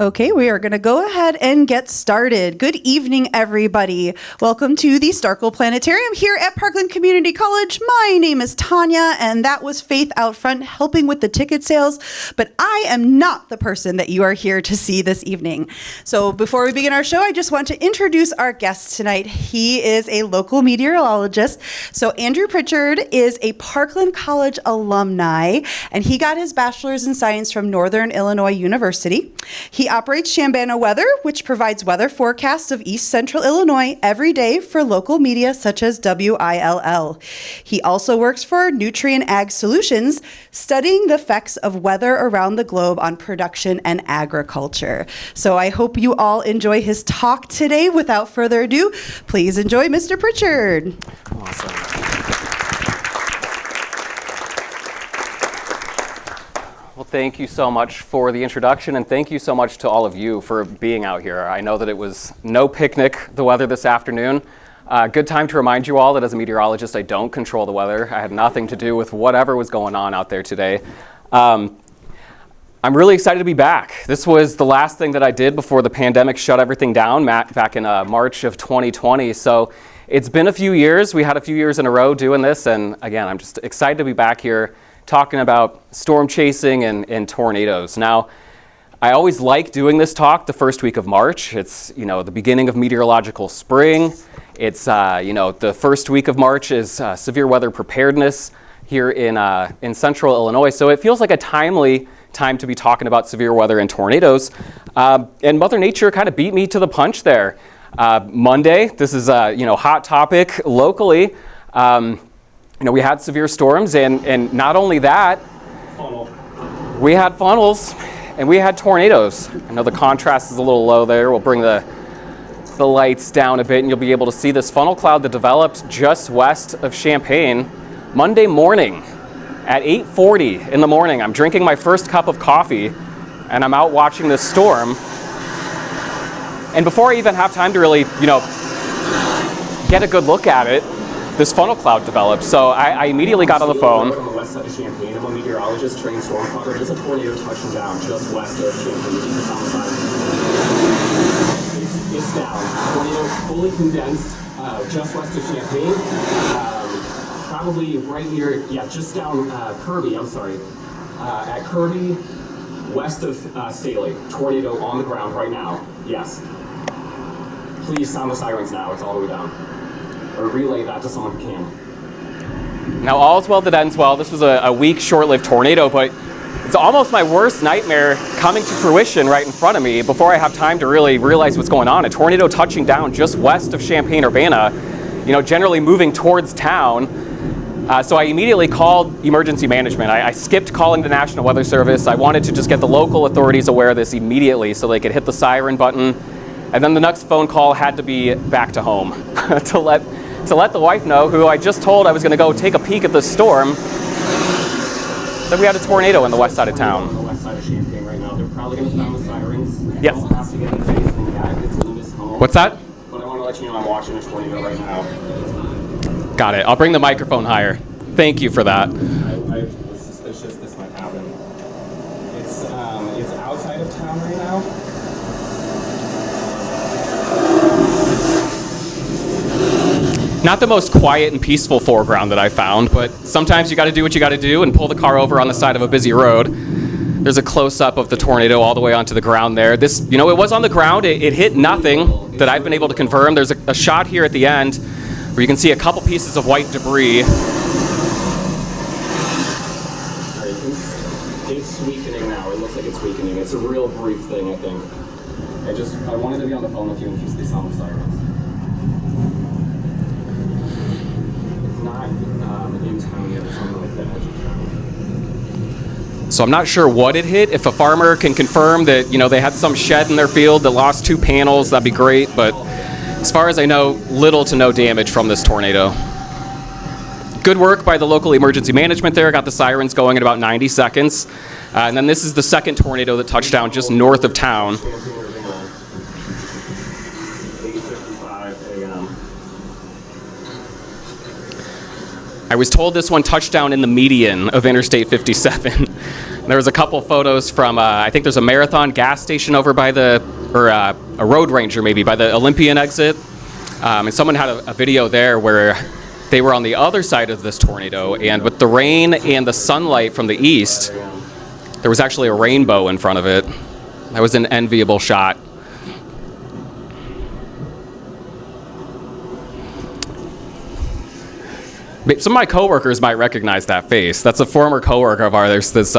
Okay, we are going to go ahead and get started. Good evening, everybody. Welcome to the Starkville Planetarium here at Parkland Community College. My name is Tanya, and that was Faith out front helping with the ticket sales, but I am not the person that you are here to see this evening. So before we begin our show, I just want to introduce our guest tonight. He is a local meteorologist. So Andrew Pritchard is a Parkland College alumni, and he got his bachelor's in science from Northern Illinois University. He operates Chambano Weather, which provides weather forecasts of East Central Illinois every day for local media such as WILL. He also works for Nutrient Ag Solutions, studying the effects of weather around the globe on production and agriculture. So I hope you all enjoy his talk today. Without further ado, please enjoy Mr. Pritchard. Awesome. Well, thank you so much for the introduction, and thank you so much to all of you for being out here. I know that it was no picnic, the weather this afternoon. Good time to remind you all that as a meteorologist, I don't control the weather. I had nothing to do with whatever was going on out there today. I'm really excited to be back. This was the last thing that I did before the pandemic shut everything down back in March of 2020. So it's been a few years. We had a few years in a row doing this, and again, I'm just excited to be back here talking about storm chasing and tornadoes. Now, I always like doing this talk the first week of March. It's, the beginning of meteorological spring. It's, the first week of March is severe weather preparedness here in central Illinois. So it feels like a timely time to be talking about severe weather and tornadoes. And Mother Nature kind of beat me to the punch there. Monday, this is a, hot topic locally. We had severe storms, and not only that, we had funnels, and we had tornadoes. I know the contrast is a little low there. We'll bring the lights down a bit, and you'll be able to see this funnel cloud that developed just west of Champaign Monday morning at 8:40 in the morning. I'm drinking my first cup of coffee, and I'm out watching this storm. And before I even have time to really, get a good look at it, this funnel cloud developed. So I immediately got on the phone. On the west side of Champaign, I'm a meteorologist trained storm cover. There's a tornado touching down just west of Champaign. It's down. Tornado fully condensed just west of Champaign. Probably right near, just down Kirby, at Kirby, west of Staley. Tornado on the ground right now. Yes. Please sound the sirens now. It's all the way down. Or relay that to someone who can. Now, all's well that ends well. This was a weak, short-lived tornado, but it's almost my worst nightmare coming to fruition right in front of me before I have time to really realize what's going on. A tornado touching down just west of Champaign-Urbana, generally moving towards town. So I immediately called emergency management. I skipped calling the National Weather Service. I wanted to just get the local authorities aware of this immediately so they could hit the siren button. And then the next phone call had to be back to home to let the wife know, who I just told I was going to go take a peek at the storm, that we had a tornado on the west side of town. On the west side of Champaign right now. They're probably going to sound the sirens. Yes. Have to get in the face and back. It's in this home. What's that? But I want to let you know I'm watching a tornado right now. Got it. I'll bring the microphone higher. Thank you for that. I was suspicious this might happen. It's outside of town right now. Not the most quiet and peaceful foreground that I found, but sometimes you got to do what you got to do and pull the car over on the side of a busy road. There's a close-up of the tornado all the way onto the ground there. This, it was on the ground. It hit nothing that I've been able to confirm. There's a shot here at the end where you can see a couple pieces of white debris. It's weakening now. It looks like it's weakening. It's a real brief thing, I think. I wanted to be on the phone with you in case they sound the sirens. It's not in town yet. It's on like the edge of town. So I'm not sure what it hit. If a farmer can confirm that, they had some shed in their field that lost 2 panels, that'd be great. But as far as I know, little to no damage from this tornado. Good work by the local emergency management there. Got the sirens going in about 90 seconds. And then this is the second tornado that touched down just north of town. 8:55 a.m. I was told this one touched down in the median of Interstate 57. There was a couple photos from, I think there's a Marathon gas station over by a road ranger maybe, by the Olympian exit. And someone had a video there where they were on the other side of this tornado, and with the rain and the sunlight from the east, there was actually a rainbow in front of it. That was an enviable shot. Some of my coworkers might recognize that face. That's a former coworker of ours that's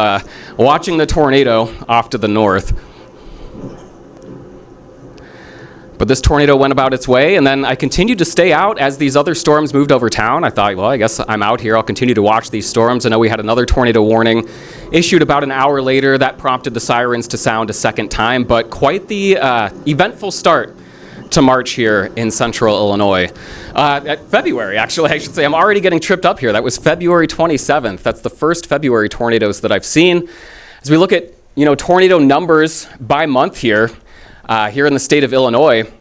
watching the tornado off to the north. But this tornado went about its way, and then I continued to stay out as these other storms moved over town. I thought, well, I guess I'm out here. I'll continue to watch these storms. I know we had another tornado warning issued about an hour later. That prompted the sirens to sound a second time, but quite the eventful start to March here in central Illinois. At February, actually, I should say. I'm already getting tripped up here. That was February 27th. That's the first February tornadoes that I've seen. As we look at, tornado numbers by month here in the state of Illinois,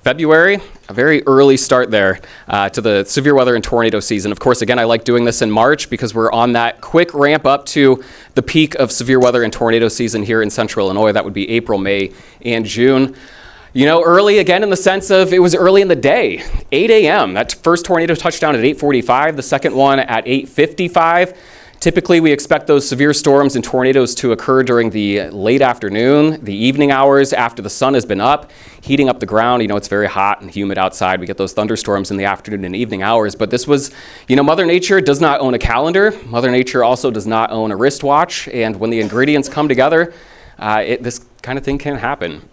February, a very early start there to the severe weather and tornado season. Of course, again, I like doing this in March because we're on that quick ramp up to the peak of severe weather and tornado season here in central Illinois. That would be April, May, and June. Early again in the sense of it was early in the day, 8 a.m. That first tornado touched down at 8:45, the second one at 8:55. Typically, we expect those severe storms and tornadoes to occur during the late afternoon, the evening hours after the sun has been up, heating up the ground. It's very hot and humid outside. We get those thunderstorms in the afternoon and evening hours. But this was, Mother Nature does not own a calendar. Mother Nature also does not own a wristwatch. And when the ingredients come together, this kind of thing can happen.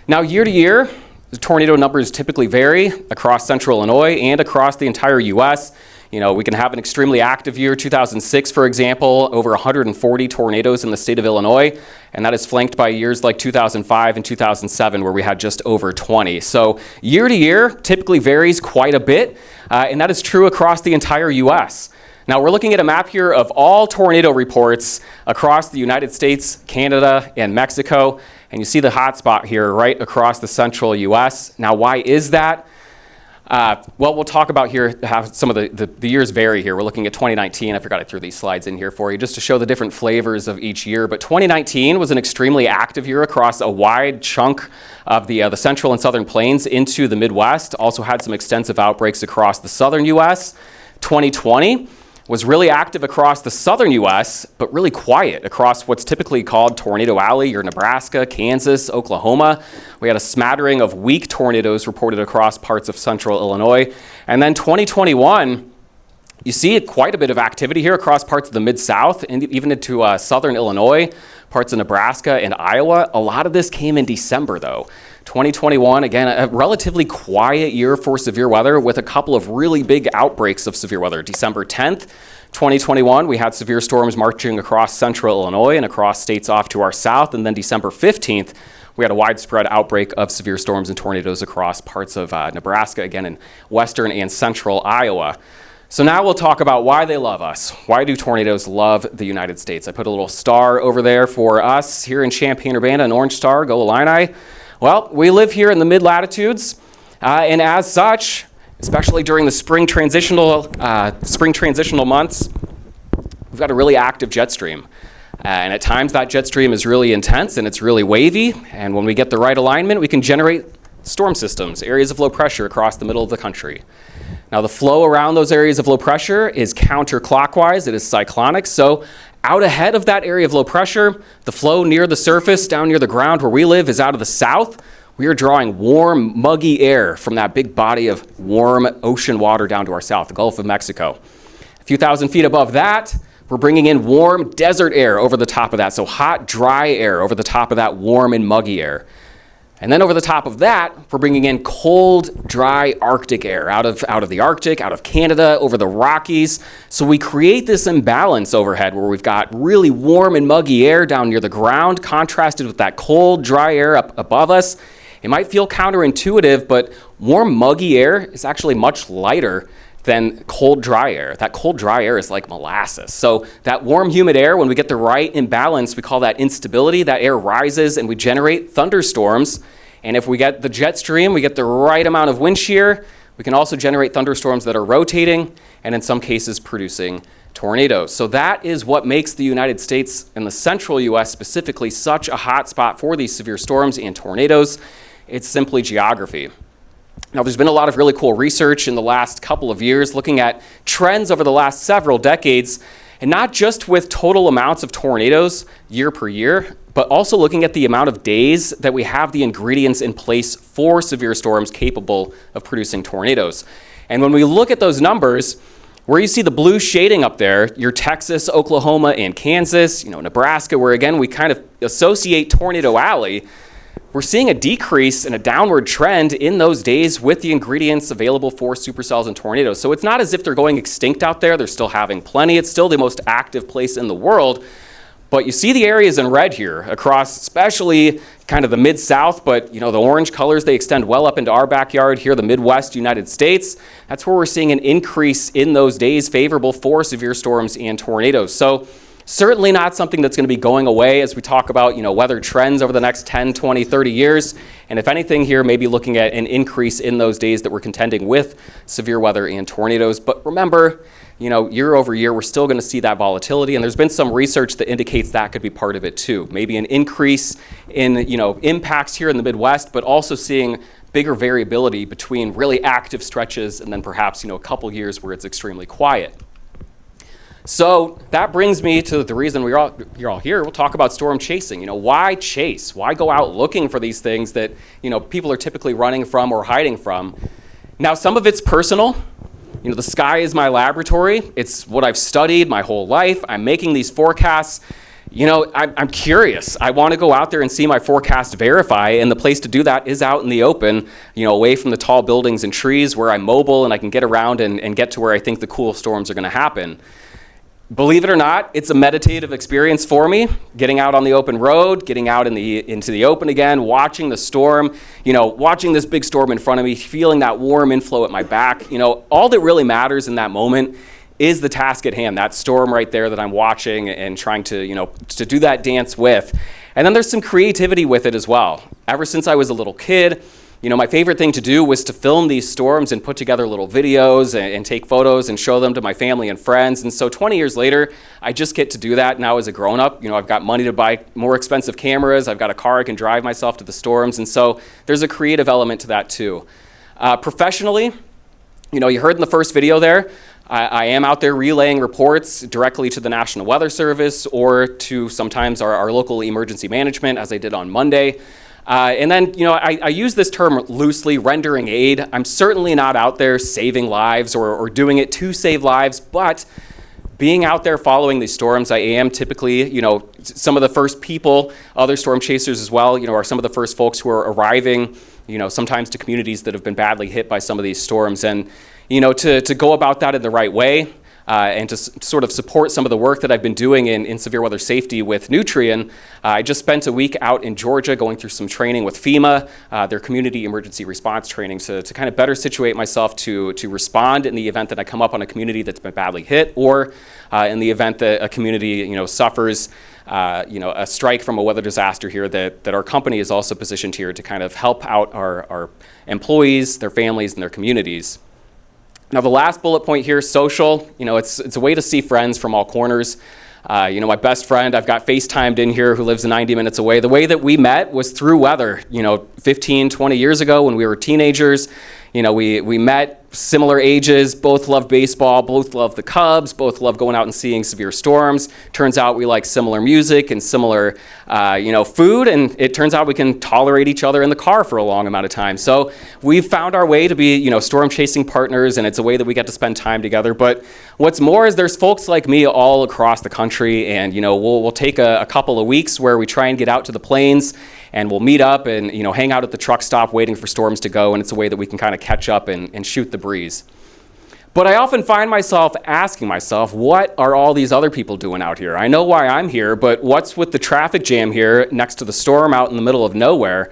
Now, year to year, the tornado numbers typically vary across central Illinois and across the entire U.S. We can have an extremely active year, 2006, for example, over 140 tornadoes in the state of Illinois, and that is flanked by years like 2005 and 2007, where we had just over 20. So year to year typically varies quite a bit, and that is true across the entire U.S. Now, we're looking at a map here of all tornado reports across the United States, Canada, and Mexico. And you see the hot spot here right across the central U.S. Now, why is that? Well, we'll talk about here how some of the years vary here. We're looking at 2019. I forgot I threw these slides in here for you just to show the different flavors of each year. But 2019 was an extremely active year across a wide chunk of the central and southern plains into the Midwest. Also had some extensive outbreaks across the southern U.S. 2020 was really active across the southern U.S., but really quiet across what's typically called Tornado Alley or Nebraska, Kansas, Oklahoma. We had a smattering of weak tornadoes reported across parts of central Illinois. And then 2021, you see quite a bit of activity here across parts of the Mid-South and even into southern Illinois, parts of Nebraska and Iowa. A lot of this came in December, though. 2021, again, a relatively quiet year for severe weather with a couple of really big outbreaks of severe weather. December 10th, 2021, we had severe storms marching across central Illinois and across states off to our south. And then December 15th, we had a widespread outbreak of severe storms and tornadoes across parts of Nebraska, again, in western and central Iowa. So now we'll talk about why they love us. Why do tornadoes love the United States? I put a little star over there for us here in Champaign-Urbana, an orange star, go Illini. Well, we live here in the mid-latitudes, and as such, especially during the spring transitional months, we've got a really active jet stream. And at times that jet stream is really intense and it's really wavy, and when we get the right alignment, we can generate storm systems, areas of low pressure across the middle of the country. Now, the flow around those areas of low pressure is counterclockwise, it is cyclonic, so out ahead of that area of low pressure, the flow near the surface, down near the ground where we live, is out of the south. We are drawing warm, muggy air from that big body of warm ocean water down to our south, the Gulf of Mexico. A few thousand feet above that, we're bringing in warm desert air over the top of that, so hot, dry air over the top of that warm and muggy air. And then over the top of that, we're bringing in cold, dry Arctic air out of the Arctic, out of Canada, over the Rockies. So we create this imbalance overhead where we've got really warm and muggy air down near the ground, contrasted with that cold, dry air up above us. It might feel counterintuitive, but warm, muggy air is actually much lighter than cold, dry air. That cold, dry air is like molasses. So that warm, humid air, when we get the right imbalance, we call that instability. That air rises and we generate thunderstorms. And if we get the jet stream, we get the right amount of wind shear, we We can also generate thunderstorms that are rotating and in some cases producing tornadoes. So that is what makes the United States and the central US specifically such a hot spot for these severe storms and tornadoes. It's simply geography. Now, there's been a lot of really cool research in the last couple of years looking at trends over the last several decades, and not just with total amounts of tornadoes year per year, but also looking at the amount of days that we have the ingredients in place for severe storms capable of producing tornadoes. And when we look at those numbers, where you see the blue shading up there, your Texas, Oklahoma, and Kansas, Nebraska, where again we kind of associate Tornado Alley, we're seeing a decrease and a downward trend in those days with the ingredients available for supercells and tornadoes. So it's not as if they're going extinct out there. They're still having plenty. It's still the most active place in the world. But you see the areas in red here across, especially kind of the mid-south, but the orange colors, they extend well up into our backyard here, the Midwest United States. That's where we're seeing an increase in those days favorable for severe storms and tornadoes. So certainly not something that's going to be going away as we talk about, weather trends over the next 10, 20, 30 years. And if anything here, maybe looking at an increase in those days that we're contending with severe weather and tornadoes. But remember, year over year, we're still going to see that volatility. And there's been some research that indicates that could be part of it too. Maybe an increase in, impacts here in the Midwest, but also seeing bigger variability between really active stretches and then perhaps, a couple years where it's extremely quiet. So that brings me to the reason you're all here. We'll talk about storm chasing. Why chase? Why go out looking for these things that, people are typically running from or hiding from? Now, some of it's personal. The sky is my laboratory. It's what I've studied my whole life. I'm making these forecasts. I'm curious. I want to go out there and see my forecast verify, and the place to do that is out in the open, away from the tall buildings and trees where I'm mobile and I can get around and get to where I think the cool storms are going to happen. Believe it or not, it's a meditative experience for me, getting out on the open road, getting out into the open again, watching the storm, watching this big storm in front of me, feeling that warm inflow at my back. All that really matters in that moment is the task at hand, that storm right there that I'm watching and trying to, to do that dance with. And then there's some creativity with it as well. Ever since I was a little kid, my favorite thing to do was to film these storms and put together little videos and take photos and show them to my family and friends. And so 20 years later, I just get to do that now as a grown-up. I've got money to buy more expensive cameras. I've got a car I can drive myself to the storms. And so there's a creative element to that too. Professionally, you heard in the first video there, I am out there relaying reports directly to the National Weather Service or to sometimes our local emergency management, as I did on Monday. And then, I use this term loosely, rendering aid. I'm certainly not out there saving lives or doing it to save lives, but being out there following these storms, I am typically, some of the first people, other storm chasers as well, are some of the first folks who are arriving, sometimes to communities that have been badly hit by some of these storms. And, to go about that in the right way, and to sort of support some of the work that I've been doing in severe weather safety with Nutrien. I just spent a week out in Georgia going through some training with FEMA, their community emergency response training, to kind of better situate myself to respond in the event that I come up on a community that's been badly hit, or in the event that a community suffers a strike from a weather disaster here, that our company is also positioned here to kind of help out our employees, their families, and their communities. Now, the last bullet point here, social, it's a way to see friends from all corners. My best friend, I've got FaceTimed in here, who lives 90 minutes away. The way that we met was through weather, 15, 20 years ago when we were teenagers. We met similar ages, both love baseball, both love the Cubs, both love going out and seeing severe storms. Turns out we like similar music and similar, food, and it turns out we can tolerate each other in the car for a long amount of time. So we've found our way to be, storm chasing partners, and it's a way that we get to spend time together. But what's more is there's folks like me all across the country, and, we'll take a couple of weeks where we try and get out to the plains, and we'll meet up and, hang out at the truck stop waiting for storms to go, and it's a way that we can kind of catch up and shoot the breeze. But I often find myself asking myself, what are all these other people doing out here? I know why I'm here, but what's with the traffic jam here next to the storm out in the middle of nowhere?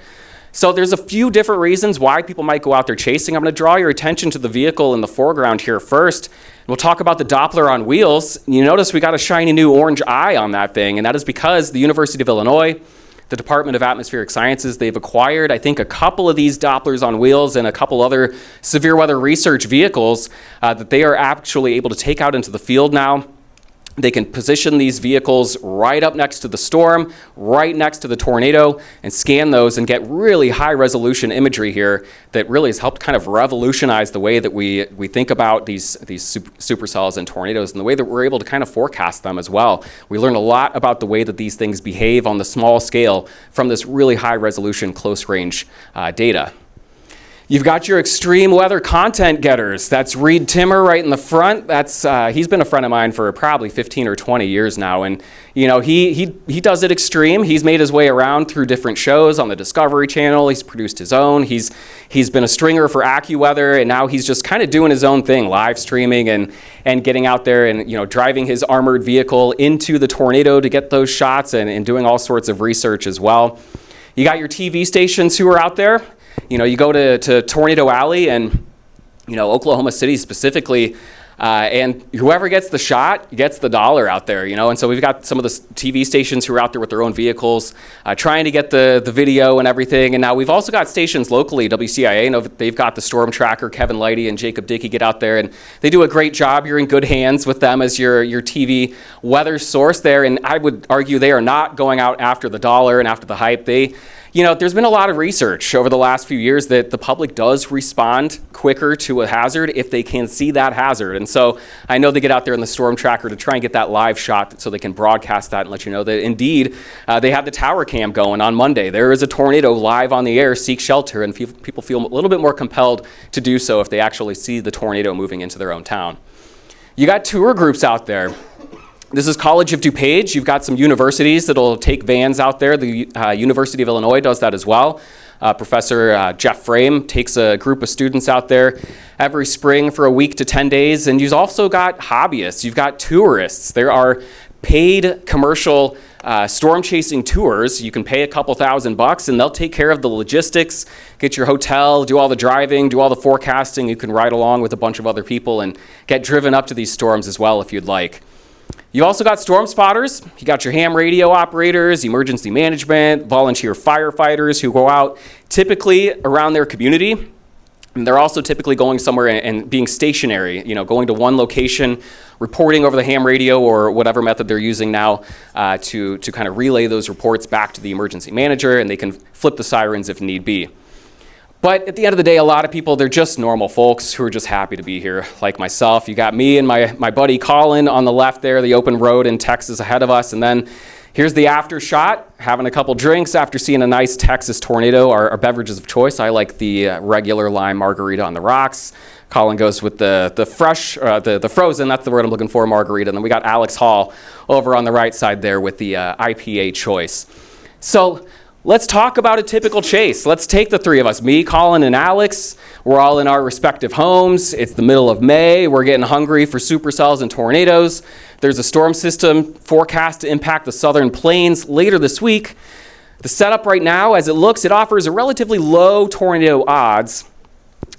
So there's a few different reasons why people might go out there chasing. I'm going to draw your attention to the vehicle in the foreground here first. We'll talk about the Doppler on wheels. You notice we got a shiny new orange eye on that thing, and that is because the University of Illinois, the Department of Atmospheric Sciences, they've acquired, I think, a couple of these Dopplers on wheels and a couple other severe weather research vehicles that they are actually able to take out into the field now. They can position these vehicles right up next to the storm, right next to the tornado, and scan those and get really high resolution imagery here that really has helped kind of revolutionize the way that we think about these supercells and tornadoes and the way that we're able to kind of forecast them as well. We learn a lot about the way that these things behave on the small scale from this really high resolution close range data. You've got your extreme weather content getters. That's Reed Timmer right in the front. That's he's been a friend of mine for probably 15 or 20 years now, and you know he does it extreme. He's made his way around through different shows on the Discovery Channel. He's produced his own. He's been a stringer for AccuWeather, and now he's just kind of doing his own thing, live streaming and getting out there and driving his armored vehicle into the tornado to get those shots and doing all sorts of research as well. You got your TV stations who are out there. You go to Tornado Alley and, Oklahoma City specifically, and whoever gets the shot gets the dollar out there, And so we've got some of the TV stations who are out there with their own vehicles trying to get the video and everything. And now we've also got stations locally, WCIA, they've got the Storm Tracker, Kevin Lighty and Jacob Dickey get out there, and they do a great job. You're in good hands with them as your TV weather source there. And I would argue they are not going out after the dollar and after the hype. There's been a lot of research over the last few years that the public does respond quicker to a hazard if they can see that hazard. And so I know they get out there in the Storm Tracker to try and get that live shot so they can broadcast that and let you know that indeed they had the tower cam going on Monday. There is a tornado live on the air, seek shelter, and people feel a little bit more compelled to do so if they actually see the tornado moving into their own town. You got tour groups out there. This is College of DuPage. You've got some universities that'll take vans out there. The University of Illinois does that as well. Professor Jeff Frame takes a group of students out there every spring for a week to 10 days. And you've also got hobbyists. You've got tourists. There are paid commercial storm chasing tours. You can pay a couple $1,000 and they'll take care of the logistics, get your hotel, do all the driving, do all the forecasting. You can ride along with a bunch of other people and get driven up to these storms as well if you'd like. You also got storm spotters. You got your ham radio operators, emergency management, volunteer firefighters who go out typically around their community. And they're also typically going somewhere and being stationary, going to one location, reporting over the ham radio or whatever method they're using now to kind of relay those reports back to the emergency manager, and they can flip the sirens if need be. But at the end of the day, a lot of people, they're just normal folks who are just happy to be here, like myself. You got me and my buddy Colin on the left there, the open road in Texas ahead of us. And then here's the after shot, having a couple drinks after seeing a nice Texas tornado, our beverages of choice. I like the regular lime margarita on the rocks. Colin goes with the fresh, the frozen, that's the word I'm looking for, margarita. And then we got Alex Hall over on the right side there with the IPA choice. So let's talk about a typical chase. Let's take the three of us, me, Colin, and Alex. We're all in our respective homes. It's the middle of May. We're getting hungry for supercells and tornadoes. There's a storm system forecast to impact the southern plains later this week. The setup right now, as it looks, it offers a relatively low tornado odds,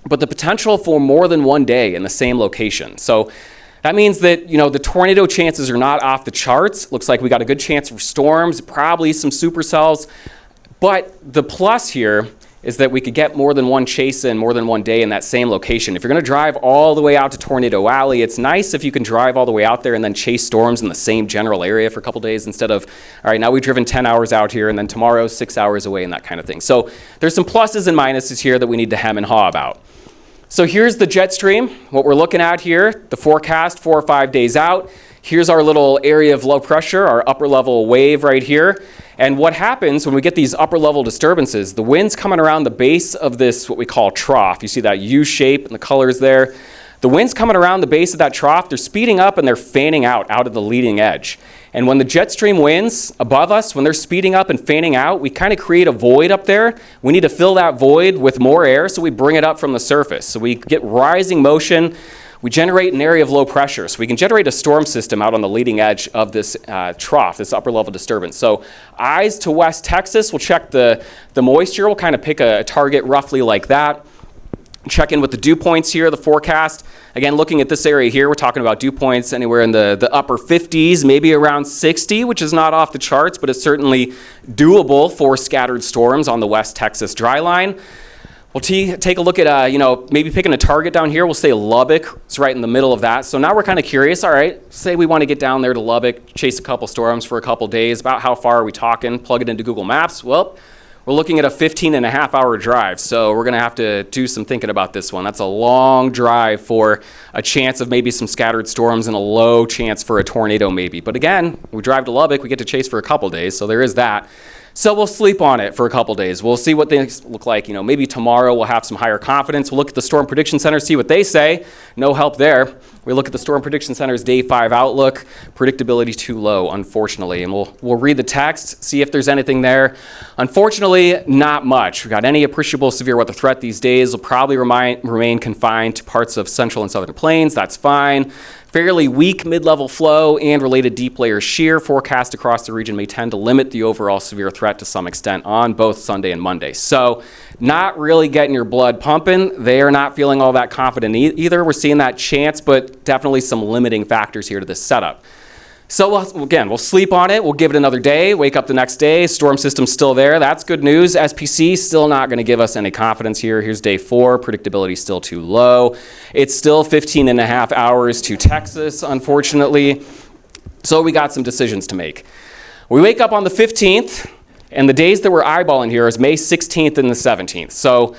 but the potential for more than one day in the same location. So that means that, the tornado chances are not off the charts. Looks like we got a good chance for storms, probably some supercells. But the plus here is that we could get more than one chase in more than one day in that same location. If you're going to drive all the way out to Tornado Alley, it's nice if you can drive all the way out there and then chase storms in the same general area for a couple days instead of, all right, now we've driven 10 hours out here and then tomorrow 6 hours away and that kind of thing. So there's some pluses and minuses here that we need to hem and haw about. So here's the jet stream, what we're looking at here, the forecast 4 or 5 days out. Here's our little area of low pressure, our upper level wave right here. And what happens when we get these upper level disturbances, the wind's coming around the base of this, what we call trough. You see that U shape and the colors there. The wind's coming around the base of that trough, they're speeding up and they're fanning out of the leading edge. And when the jet stream winds above us, when they're speeding up and fanning out, we kind of create a void up there. We need to fill that void with more air, so we bring it up from the surface. So we get rising motion. We generate an area of low pressure, so we can generate a storm system out on the leading edge of this trough, this upper level disturbance. So eyes to West Texas, we'll check the moisture. We'll kind of pick a target roughly like that. Check in with the dew points here, the forecast. Again, looking at this area here, we're talking about dew points anywhere in the upper 50s, maybe around 60, which is not off the charts, but it's certainly doable for scattered storms on the West Texas dry line. We'll take a look at, maybe picking a target down here. We'll say Lubbock. It's right in the middle of that. So now we're kind of curious. All right, say we want to get down there to Lubbock, chase a couple storms for a couple days. About how far are we talking? Plug it into Google Maps. Well, we're looking at a 15-and-a-half-hour drive, so we're going to have to do some thinking about this one. That's a long drive for a chance of maybe some scattered storms and a low chance for a tornado maybe. But again, we drive to Lubbock, we get to chase for a couple days, so there is that. So we'll sleep on it for a couple days. We'll see what things look like. Maybe tomorrow we'll have some higher confidence. We'll look at the Storm Prediction Center, see what they say. No help there. We look at the Storm Prediction Center's Day 5 outlook. Predictability too low, unfortunately. And we'll read the text, see if there's anything there. Unfortunately, not much. We've got any appreciable severe weather threat these days will probably remain confined to parts of central and southern plains. That's fine. Fairly weak mid-level flow and related deep layer shear forecast across the region may tend to limit the overall severe threat to some extent on both Sunday and Monday. So not really getting your blood pumping. They are not feeling all that confident either. We're seeing that chance, but definitely some limiting factors here to this setup. So we'll sleep on it. We'll give it another day, wake up the next day. Storm system's still there. That's good news. SPC still not going to give us any confidence here. Here's day 4. Predictability still too low. It's still 15-and-a-half hours to Texas, unfortunately. So we got some decisions to make. We wake up on the 15th, and the days that we're eyeballing here is May 16th and the 17th. So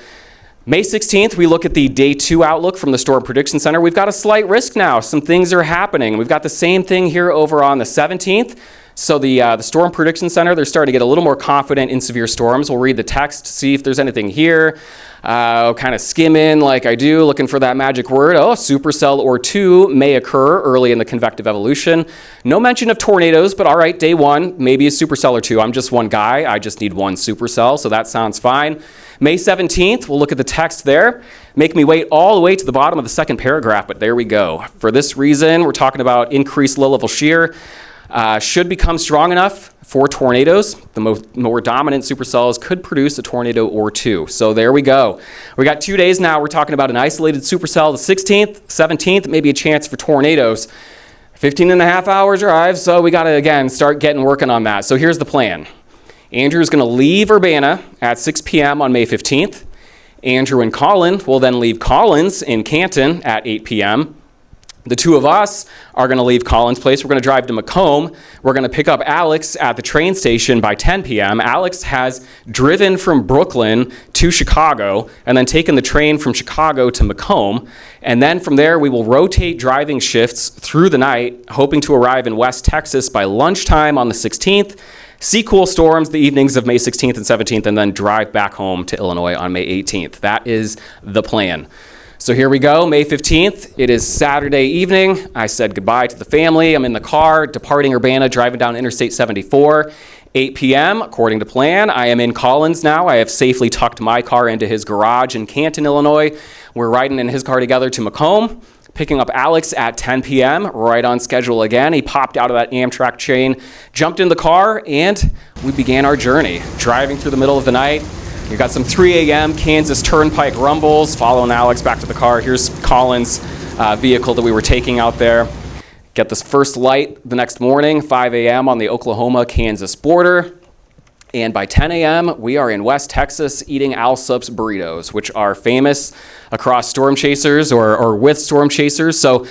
May 16th, we look at the day 2 outlook from the Storm Prediction Center. We've got a slight risk now. Some things are happening. We've got the same thing here over on the 17th. So the Storm Prediction Center, they're starting to get a little more confident in severe storms. We'll read the text, see if there's anything here. Kind of skim in like I do, looking for that magic word. Oh, supercell or 2 may occur early in the convective evolution. No mention of tornadoes, but all right, day 1, maybe a supercell or 2. I'm just one guy. I just need one supercell, so that sounds fine. May 17th, we'll look at the text there. Make me wait all the way to the bottom of the second paragraph, but there we go. For this reason, we're talking about increased low-level shear. Should become strong enough for tornadoes. The more dominant supercells could produce a tornado or 2. So there we go. We got 2 days now. We're talking about an isolated supercell the 16th, 17th, maybe a chance for tornadoes. 15-and-a-half-hour drive, so we got to, again, start working on that. So here's the plan. Andrew's going to leave Urbana at 6 p.m. on May 15th. Andrew and Colin will then leave Collins in Canton at 8 p.m. The two of us are going to leave Colin's place. We're going to drive to Macomb. We're going to pick up Alex at the train station by 10 p.m. Alex has driven from Brooklyn to Chicago and then taken the train from Chicago to Macomb. And then from there, we will rotate driving shifts through the night, hoping to arrive in West Texas by lunchtime on the 16th. See cool storms the evenings of May 16th and 17th, and then drive back home to Illinois on May 18th. That is the plan. So here we go, May 15th. It is Saturday evening. I said goodbye to the family. I'm in the car, departing Urbana, driving down Interstate 74. 8 p.m., according to plan. I am in Collins now. I have safely tucked my car into his garage in Canton, Illinois. We're riding in his car together to Macomb. Picking up Alex at 10 p.m., right on schedule again. He popped out of that Amtrak chain, jumped in the car, and we began our journey. Driving through the middle of the night. We got some 3 a.m. Kansas Turnpike rumbles, following Alex back to the car. Here's Colin's vehicle that we were taking out there. Get this first light the next morning, 5 a.m. on the Oklahoma-Kansas border. And by 10 a.m., we are in West Texas eating Alsup's burritos, which are famous across storm chasers or with storm chasers. So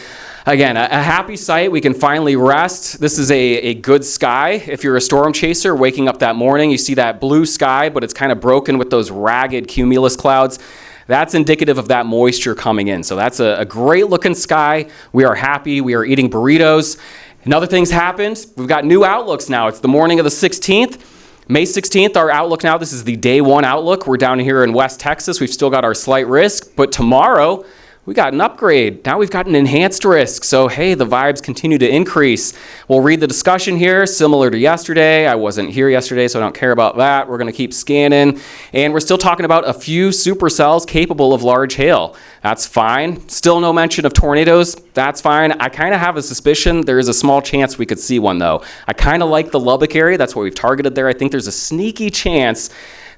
again, a happy sight. We can finally rest. This is a good sky. If you're a storm chaser, waking up that morning, you see that blue sky, but it's kind of broken with those ragged cumulus clouds. That's indicative of that moisture coming in. So that's a great looking sky. We are happy. We are eating burritos. And other things happened. We've got new outlooks now. It's the morning of the 16th. May 16th, our outlook now, this is the day 1 outlook. We're down here in West Texas. We've still got our slight risk, but tomorrow we got an upgrade. Now we've got an enhanced risk. So, hey, the vibes continue to increase. We'll read the discussion here, similar to yesterday. I wasn't here yesterday, so I don't care about that. We're going to keep scanning. And we're still talking about a few supercells capable of large hail. That's fine. Still no mention of tornadoes. That's fine. I kind of have a suspicion there is a small chance we could see one, though. I kind of like the Lubbock area. That's what we've targeted there. I think there's a sneaky chance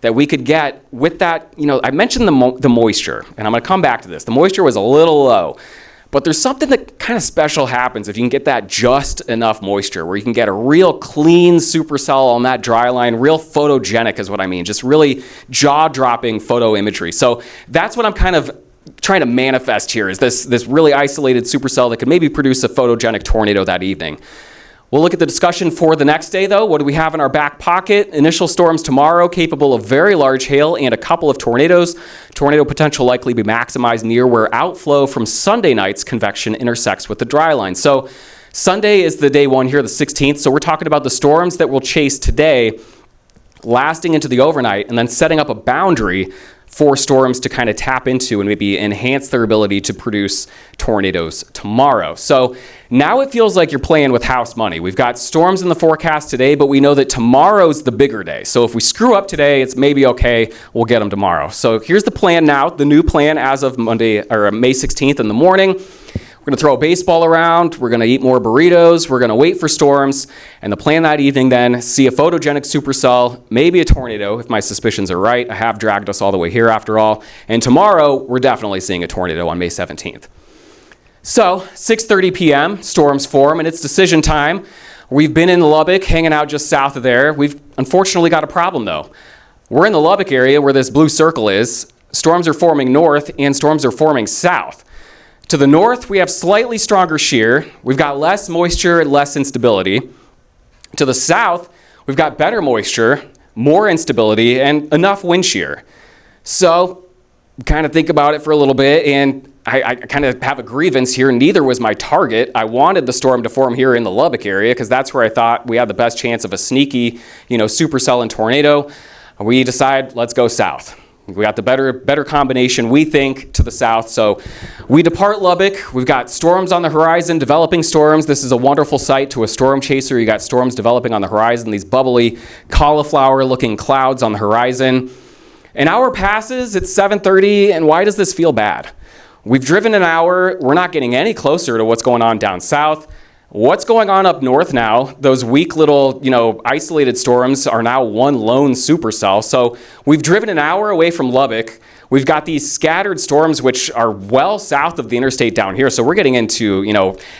that we could get with that, I mentioned the moisture, and I'm going to come back to this. The moisture was a little low. But there's something that kind of special happens if you can get that just enough moisture, where you can get a real clean supercell on that dry line, real photogenic is what I mean, just really jaw-dropping photo imagery. So that's what I'm kind of trying to manifest here, is this really isolated supercell that could maybe produce a photogenic tornado that evening. We'll look at the discussion for the next day, though. What do we have in our back pocket? Initial storms tomorrow, capable of very large hail and a couple of tornadoes. Tornado potential likely be maximized near where outflow from Sunday night's convection intersects with the dry line. So Sunday is the day one here, the 16th. So we're talking about the storms that will chase today, lasting into the overnight, and then setting up a boundary for storms to kind of tap into and maybe enhance their ability to produce tornadoes tomorrow. So now it feels like you're playing with house money. We've got storms in the forecast today, but we know that tomorrow's the bigger day. So if we screw up today, it's maybe okay, we'll get them tomorrow. So here's the plan now, the new plan as of Monday or May 16th in the morning. We're going to throw a baseball around, we're going to eat more burritos, we're going to wait for storms, and the plan that evening then, see a photogenic supercell, maybe a tornado, if my suspicions are right. I have dragged us all the way here after all. And tomorrow, we're definitely seeing a tornado on May 17th. So, 6:30 p.m., storms form, and it's decision time. We've been in Lubbock, hanging out just south of there. We've unfortunately got a problem, though. We're in the Lubbock area where this blue circle is. Storms are forming north, and storms are forming south. To the north, we have slightly stronger shear. We've got less moisture and less instability. To the south, we've got better moisture, more instability, and enough wind shear. So, kind of think about it for a little bit, and I kind of have a grievance here. Neither was my target. I wanted the storm to form here in the Lubbock area because that's where I thought we had the best chance of a sneaky, supercell and tornado. We decide, let's go south. We got the better combination, we think, to the south. So we depart Lubbock. We've got storms on the horizon, developing storms. This is a wonderful sight to a storm chaser. You got storms developing on the horizon, these bubbly cauliflower-looking clouds on the horizon. An hour passes, it's 7:30, and why does this feel bad? We've driven an hour. We're not getting any closer to what's going on down south. What's going on up north now? Those weak little, isolated storms are now one lone supercell. So we've driven an hour away from Lubbock. We've got these scattered storms which are well south of the interstate down here. So we're getting into,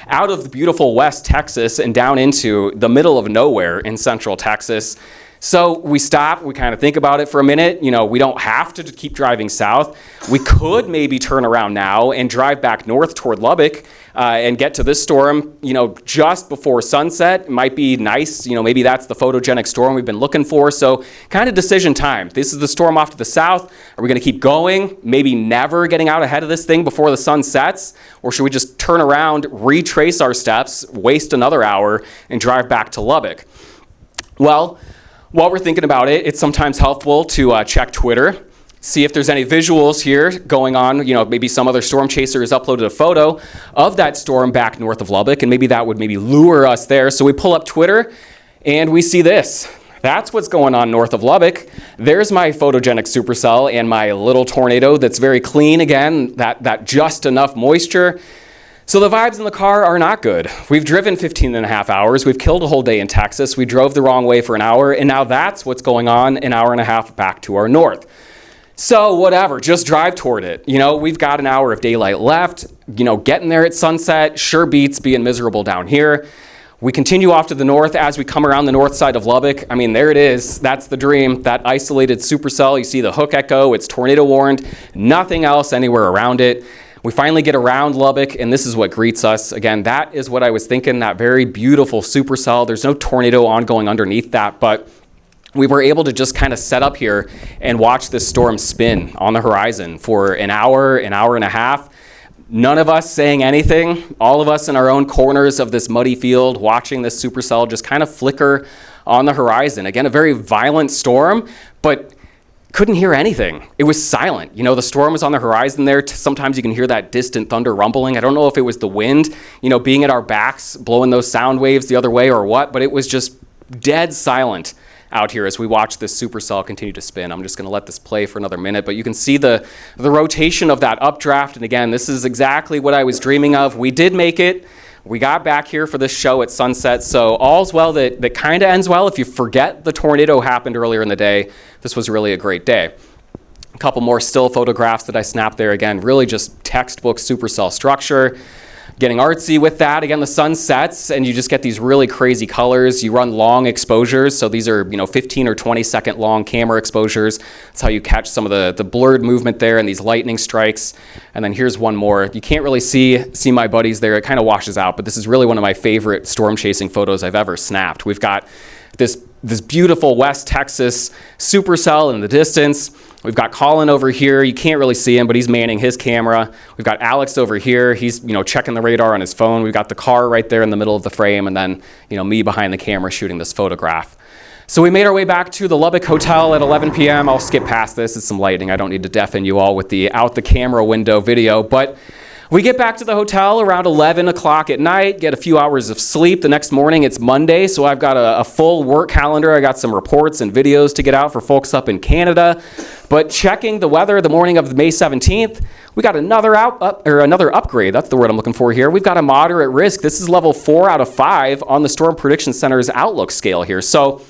out of the beautiful West Texas and down into the middle of nowhere in central Texas. So we stop, we kind of think about it for a minute. We don't have to keep driving south. We could maybe turn around now and drive back north toward Lubbock and get to this storm, just before sunset. It might be nice, maybe that's the photogenic storm we've been looking for. So kind of decision time. This is the storm off to the south. Are we going to keep going? Maybe never getting out ahead of this thing before the sun sets? Or should we just turn around, retrace our steps, waste another hour, and drive back to Lubbock? Well, while we're thinking about it, it's sometimes helpful to check Twitter, see if there's any visuals here going on. Maybe some other storm chaser has uploaded a photo of that storm back north of Lubbock, and maybe that would lure us there. So we pull up Twitter, and we see this. That's what's going on north of Lubbock. There's my photogenic supercell and my little tornado that's very clean again, that just enough moisture. So the vibes in the car are not good. We've driven 15 and a half hours. We've killed a whole day in Texas. We drove the wrong way for an hour, and now that's what's going on an hour and a half back to our north. So whatever, just drive toward it. We've got an hour of daylight left. Getting there at sunset sure beats being miserable down here. We continue off to the north as we come around the north side of Lubbock. There it is. That's the dream, that isolated supercell. You see the hook echo. It's tornado warned. Nothing else anywhere around it. We finally get around Lubbock, and this is what greets us. Again, that is what I was thinking, that very beautiful supercell. There's no tornado ongoing underneath that, but we were able to just kind of set up here and watch this storm spin on the horizon for an hour and a half. None of us saying anything, all of us in our own corners of this muddy field watching this supercell just kind of flicker on the horizon. Again, a very violent storm, but couldn't hear anything. It was silent. The storm was on the horizon there. Sometimes you can hear that distant thunder rumbling. I don't know if it was the wind, being at our backs, blowing those sound waves the other way or what, but it was just dead silent out here as we watch this supercell continue to spin. I'm just going to let this play for another minute, but you can see the rotation of that updraft. And again, this is exactly what I was dreaming of. We did make it. We got back here for this show at sunset, so all's well that kind of ends well. If you forget the tornado happened earlier in the day, this was really a great day. A couple more still photographs that I snapped there. Again, really just textbook supercell structure. Getting artsy with that. Again, the sun sets and you just get these really crazy colors. You run long exposures. So these are 15 or 20 second long camera exposures. That's how you catch some of the blurred movement there and these lightning strikes. And then here's one more. You can't really see my buddies there. It kind of washes out, but this is really one of my favorite storm chasing photos I've ever snapped. We've got this beautiful West Texas supercell in the distance. We've got Colin over here. You can't really see him, but he's manning his camera. We've got Alex over here. He's checking the radar on his phone. We've got the car right there in the middle of the frame, and then me behind the camera shooting this photograph. So we made our way back to the Lubbock Hotel at 11 p.m. I'll skip past this. It's some lighting. I don't need to deafen you all with the out the camera window video, but we get back to the hotel around 11 o'clock at night, get a few hours of sleep. The next morning, it's Monday, so I've got a full work calendar. I got some reports and videos to get out for folks up in Canada. But checking the weather the morning of May 17th, we got another upgrade. That's the word I'm looking for here. We've got a moderate risk. This is level 4 out of 5 on the Storm Prediction Center's outlook scale here. So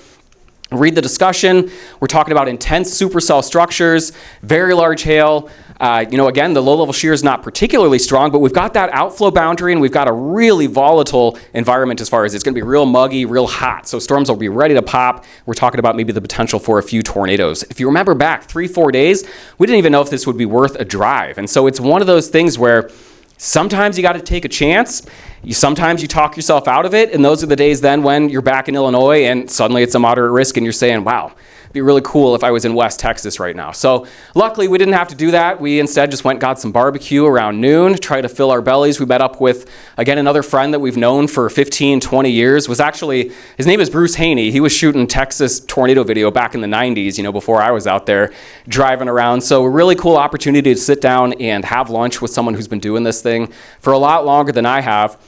read the discussion. We're talking about intense supercell structures, very large hail. Again, the low-level shear is not particularly strong, but we've got that outflow boundary, and we've got a really volatile environment as far as it's going to be real muggy, real hot. So storms will be ready to pop. We're talking about maybe the potential for a few tornadoes. If you remember back 3-4 days, we didn't even know if this would be worth a drive. And so it's one of those things where sometimes you got to take a chance. Sometimes you talk yourself out of it, and those are the days then when you're back in Illinois and suddenly it's a moderate risk and you're saying, wow, it'd be really cool if I was in West Texas right now. So luckily we didn't have to do that. We instead just went and got some barbecue around noon, tried to fill our bellies. We met up with, again, another friend that we've known for 15, 20 years. His name is Bruce Haney. He was shooting Texas tornado video back in the 90s, before I was out there driving around. So a really cool opportunity to sit down and have lunch with someone who's been doing this thing for a lot longer than I have,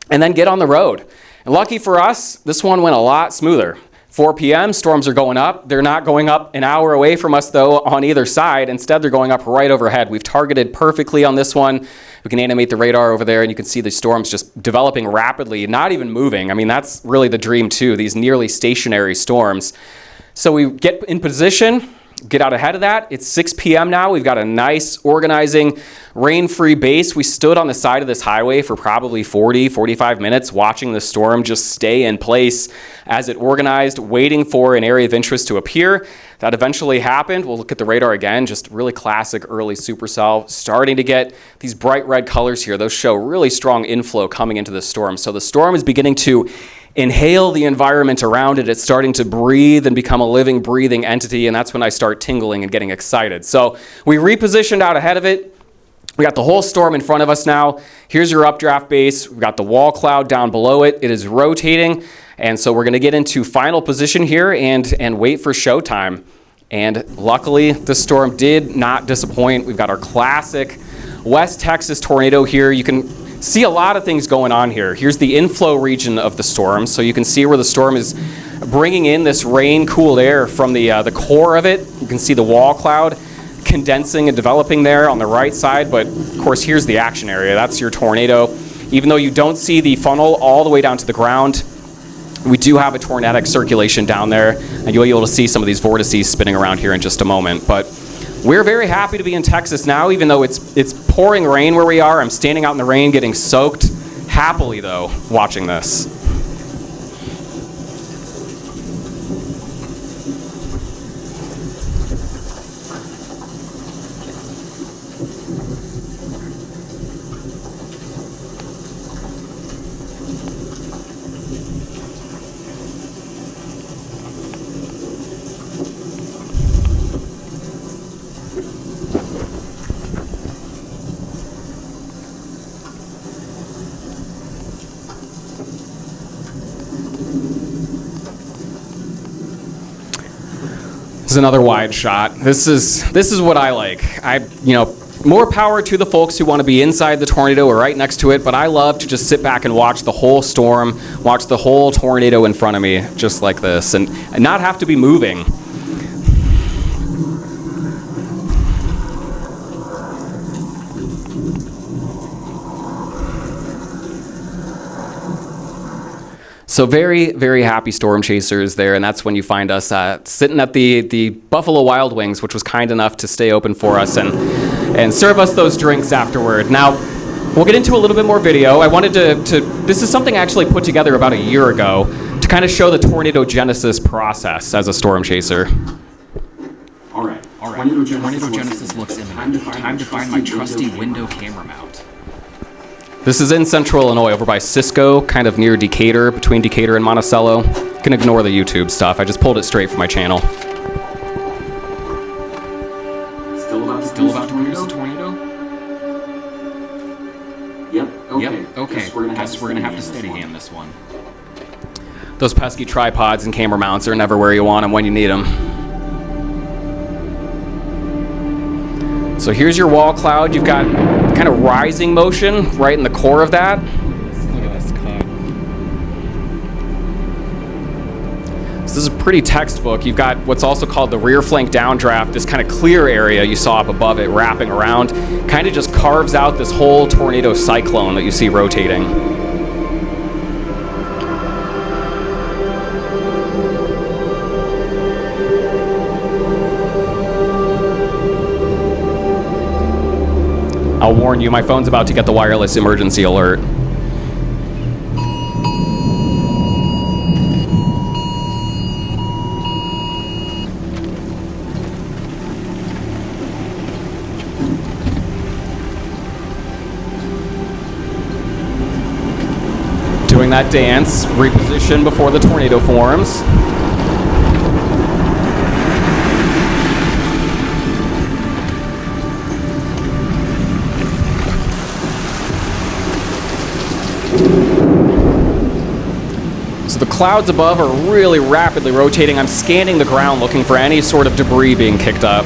and then get on the road. And lucky for us, this one went a lot smoother. 4 p.m., storms are going up. They're not going up an hour away from us, though, on either side. Instead, they're going up right overhead. We've targeted perfectly on this one. We can animate the radar over there, and you can see the storms just developing rapidly, not even moving. I mean, that's really the dream, too, these nearly stationary storms. So we get in position, get out ahead of that. It's 6 p.m. now. We've got a nice, organizing, rain-free base. We stood on the side of this highway for probably 40, 45 minutes watching the storm just stay in place as it organized, waiting for an area of interest to appear. That eventually happened. We'll look at the radar again, just really classic early supercell, starting to get these bright red colors here. Those show really strong inflow coming into the storm. So the storm is beginning to inhale the environment around it. It's starting to breathe and become a living, breathing entity, and that's when I start tingling and getting excited. So we repositioned out ahead of it. We got the whole storm in front of us now. Here's your updraft base. We've got the wall cloud down below it. It is rotating, and so we're going to get into final position here and wait for showtime. And luckily, the storm did not disappoint. We've got our classic West Texas tornado here. You can see a lot of things going on here. Here's the inflow region of the storm, so you can see where the storm is bringing in this rain, cool air from the core of it. You can see the wall cloud condensing and developing there on the right side, but of course here's the action area. That's your tornado. Even though you don't see the funnel all the way down to the ground, we do have a tornadic circulation down there, and you'll be able to see some of these vortices spinning around here in just a moment. But we're very happy to be in Texas now, even though it's pouring rain where we are. I'm standing out in the rain getting soaked, happily though, watching this. This is another wide shot. This is what I like. More power to the folks who want to be inside the tornado or right next to it, but I love to just sit back and watch the whole storm, watch the whole tornado in front of me, just like this, and not have to be moving. So very, very happy storm chasers there, and that's when you find us sitting at the Buffalo Wild Wings, which was kind enough to stay open for us and serve us those drinks afterward. Now, we'll get into a little bit more video. I wanted to this is something I actually put together about a year ago to kind of show the tornado genesis process as a storm chaser. All right. Tornado genesis looks imminent. Time to find my trusty window camera mount. This is in central Illinois, over by Cisco, kind of near Decatur, between Decatur and Monticello. You can ignore the YouTube stuff. I just pulled it straight from my channel. Still about to produce a tornado? Yep. Okay. Guess we're gonna have to steady hand this one. Those pesky tripods and camera mounts are never where you want them when you need them. So here's your wall cloud. You've got kind of rising motion right in the core of that. Look at this cloud. So this is pretty textbook. You've got what's also called the rear flank downdraft, this kind of clear area you saw up above it wrapping around, kind of just carves out this whole tornado cyclone that you see rotating. I'll warn you, my phone's about to get the wireless emergency alert. Doing that dance, reposition before the tornado forms. So the clouds above are really rapidly rotating. I'm scanning the ground looking for any sort of debris being kicked up.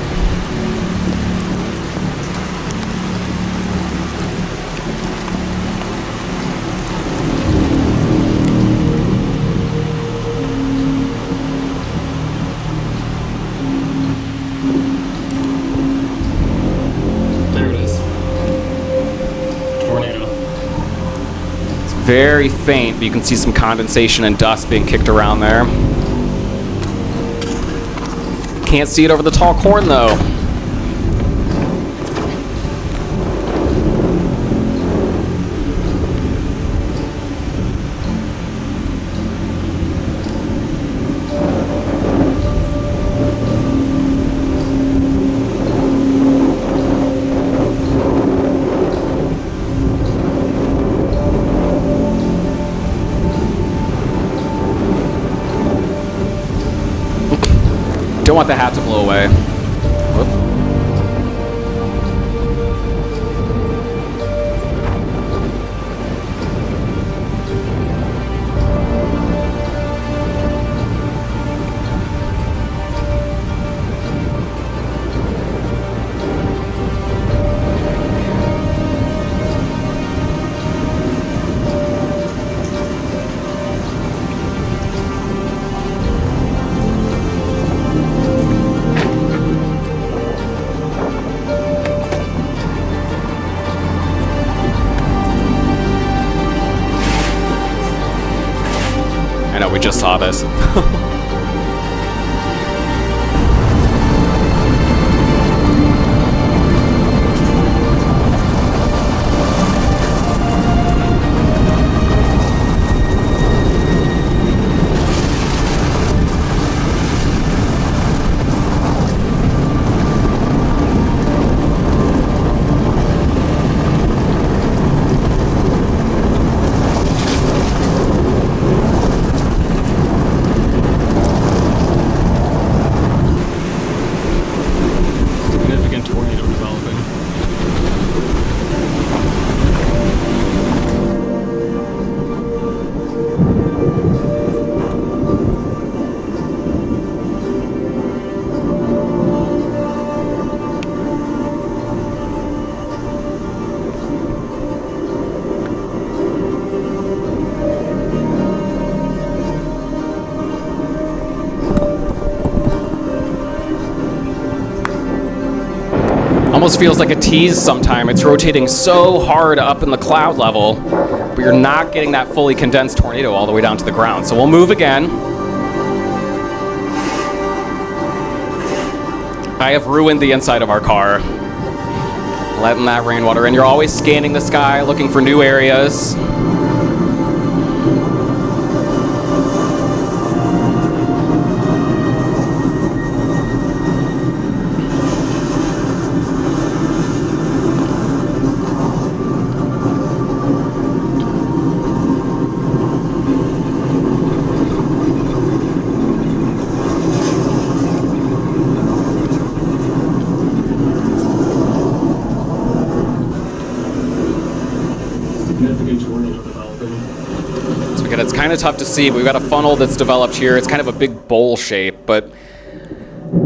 There it is. Tornado. Very faint, but you can see some condensation and dust being kicked around there. Can't see it over the tall corn though. Don't want the hat to blow away. Whoop. I know, we just saw this. Significant tornado developing. Almost feels like a tease sometime. It's rotating so hard up in the cloud level. but you're not getting that fully condensed tornado all the way down to the ground. So we'll move again. I have ruined the inside of our car, letting that rainwater in. You're always scanning the sky, looking for new areas. It's kind of tough to see. We've got a funnel that's developed here. It's kind of a big bowl shape, but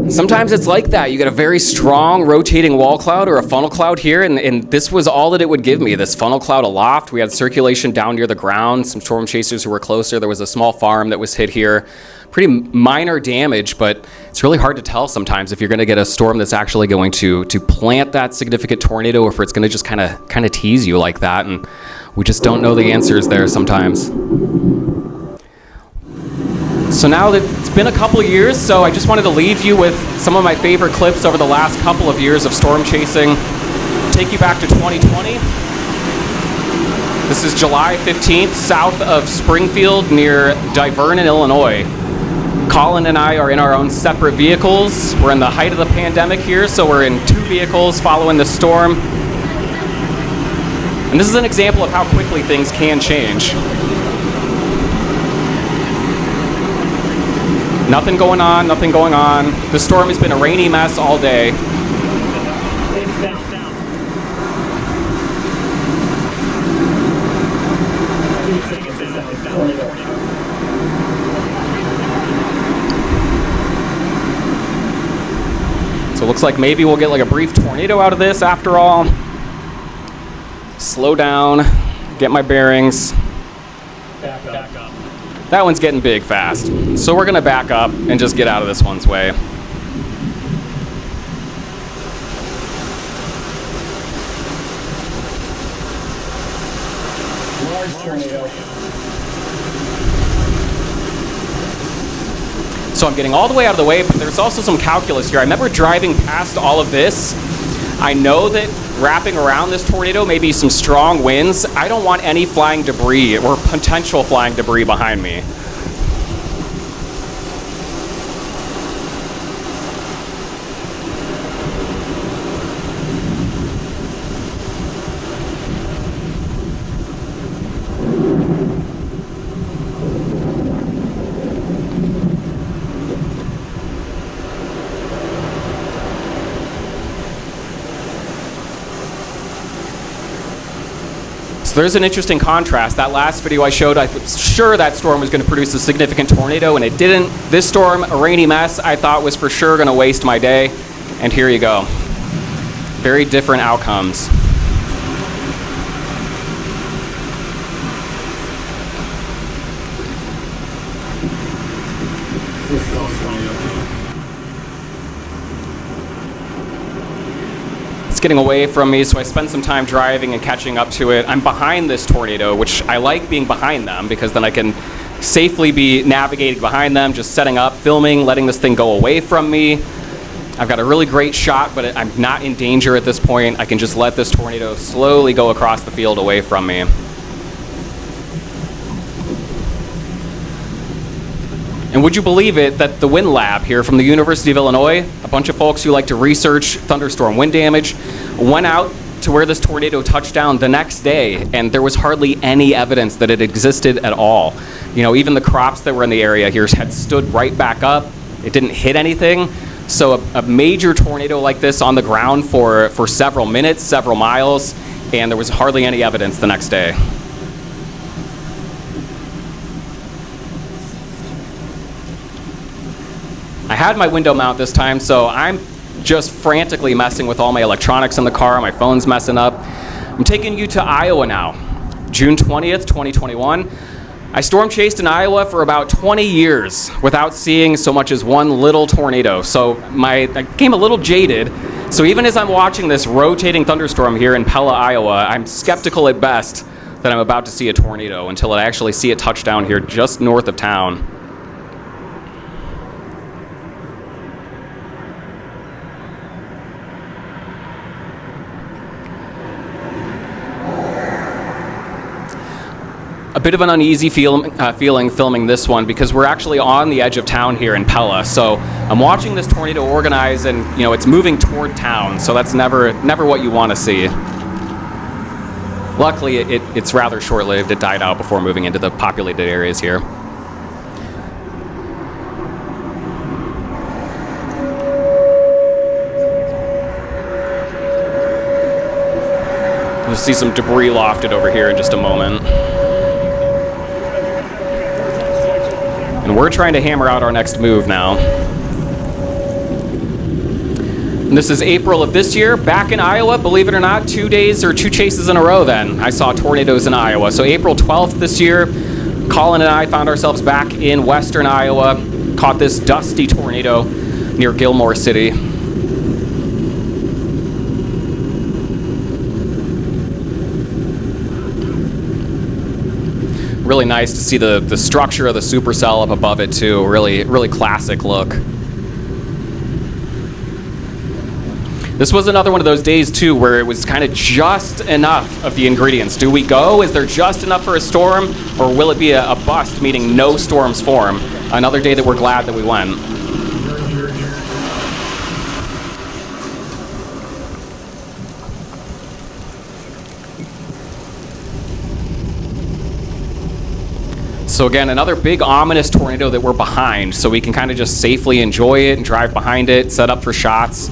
sometimes it's like that. You get a very strong rotating wall cloud or a funnel cloud here, and this was all that it would give me, this funnel cloud aloft. We had circulation down near the ground, some storm chasers who were closer. There was a small farm that was hit here. Pretty minor damage, but it's really hard to tell sometimes if you're going to get a storm that's actually going to plant that significant tornado, or if it's going to just kind of tease you like that, and we just don't know the answers there sometimes. So now that it's been a couple years, so I just wanted to leave you with some of my favorite clips over the last couple of years of storm chasing. Take you back to 2020. This is July 15th, south of Springfield near Divernon, Illinois. Colin and I are in our own separate vehicles. We're in the height of the pandemic here, so we're in 2 vehicles following the storm. And this is an example of how quickly things can change. Nothing going on, nothing going on. The storm has been a rainy mess all day. So it looks like maybe we'll get like a brief tornado out of this after all. Slow down, get my bearings. Back up. That one's getting big fast. So we're gonna back up and just get out of this one's way. Large tornado. So I'm getting all the way out of the way, but there's also some calculus here. I remember driving past all of this. I know that wrapping around this tornado may be some strong winds. I don't want any flying debris or potential flying debris behind me. There's an interesting contrast. That last video I showed, I was sure that storm was going to produce a significant tornado, and it didn't. This storm, a rainy mess, I thought was for sure going to waste my day. And here you go. Very different outcomes. It's getting away from me, so I spend some time driving and catching up to it. I'm behind this tornado, which I like being behind them because then I can safely be navigating behind them, just setting up, filming, letting this thing go away from me. I've got a really great shot, but I'm not in danger at this point. I can just let this tornado slowly go across the field away from me. And would you believe it that the Wind Lab here from the University of Illinois, a bunch of folks who like to research thunderstorm wind damage, went out to where this tornado touched down the next day, and there was hardly any evidence that it existed at all. You know, even the crops that were in the area here had stood right back up. It didn't hit anything. So a major tornado like this on the ground for several minutes, several miles, and there was hardly any evidence the next day. I had my window mount this time, so I'm just frantically messing with all my electronics in the car. My phone's messing up. I'm taking you to Iowa now. June 20th, 2021. I storm chased in Iowa for about 20 years without seeing so much as one little tornado. So I became a little jaded. So even as I'm watching this rotating thunderstorm here in Pella, Iowa, I'm skeptical at best that I'm about to see a tornado until I actually see it touch down here just north of town. A bit of an uneasy feeling filming this one because we're actually on the edge of town here in Pella. So I'm watching this tornado organize, and it's moving toward town. So that's never what you want to see. Luckily, it's rather short-lived. It died out before moving into the populated areas here. We'll see some debris lofted over here in just a moment. And we're trying to hammer out our next move now. And this is April of this year, back in Iowa, believe it or not, 2 days or 2 chases in a row then. I saw tornadoes in Iowa. So April 12th this year, Colin and I found ourselves back in western Iowa, caught this dusty tornado near Gilmore City. Really nice to see the structure of the supercell up above it too. Really classic look. This was another one of those days too where it was kind of just enough of the ingredients. Do we go? Is there just enough for a storm, or will it be a bust, meaning no storms form? Another day that we're glad that we went. So again, another big ominous tornado that we're behind, so we can kind of just safely enjoy it and drive behind it, set up for shots.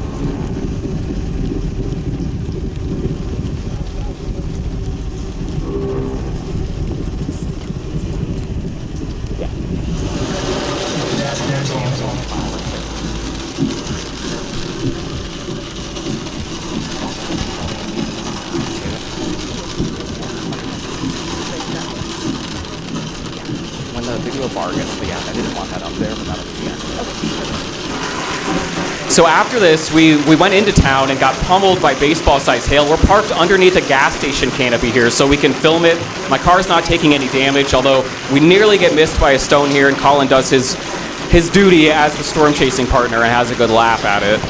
So after this, we went into town and got pummeled by baseball-sized hail. We're parked underneath a gas station canopy here so we can film it. My car's not taking any damage, although we nearly get missed by a stone here, and Colin does his duty as the storm chasing partner and has a good laugh at it.